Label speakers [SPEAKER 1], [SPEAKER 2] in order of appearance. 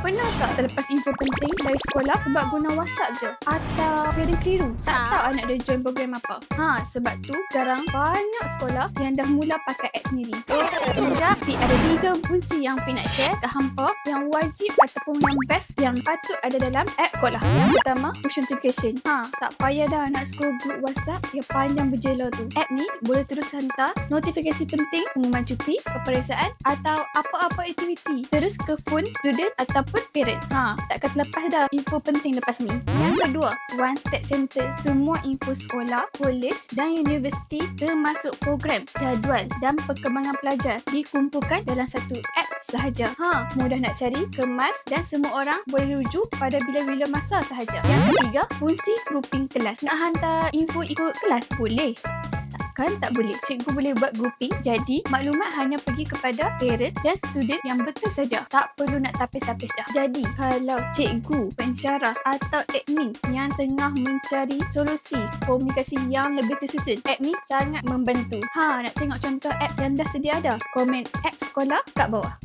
[SPEAKER 1] Pernah tak terlepas info penting dari sekolah sebab guna WhatsApp je? Atau parent keliru? Tak tahu anak dia join program apa? Sebab tu sekarang banyak sekolah yang dah mula pakai app sendiri. Sekejap, ada 3 fungsi yang Pin nak share ke hampa yang wajib ataupun yang best yang patut ada dalam app sekolah. Yang pertama, push notification. Tak payah dah nak scroll group WhatsApp yang panjang berjela tu. App ni boleh terus hantar notifikasi penting, pengumuman cuti, peperiksaan atau apa-apa aktiviti terus ke phone student ataupun parent. Takkan terlepas dah info penting lepas ni. Yang kedua, One Step Center. Semua info sekolah, college dan universiti termasuk program, jadual dan perkembangan pelajar dikumpulkan dalam satu app sahaja. Mudah nak cari, kemas dan semua orang boleh rujuk pada bila-bila masa sahaja. Yang ketiga, fungsi grouping kelas. Nak hantar info ikut kelas? Boleh. Kan tak boleh. Cikgu boleh buat grouping, jadi maklumat hanya pergi kepada parent dan student yang betul saja. Tak perlu nak tapis-tapis dah. Jadi kalau cikgu, pensyarah atau admin yang tengah mencari solusi komunikasi yang lebih tersusun, app ni sangat membantu. Nak tengok contoh app yang dah sedia ada? Komen app sekolah kat bawah.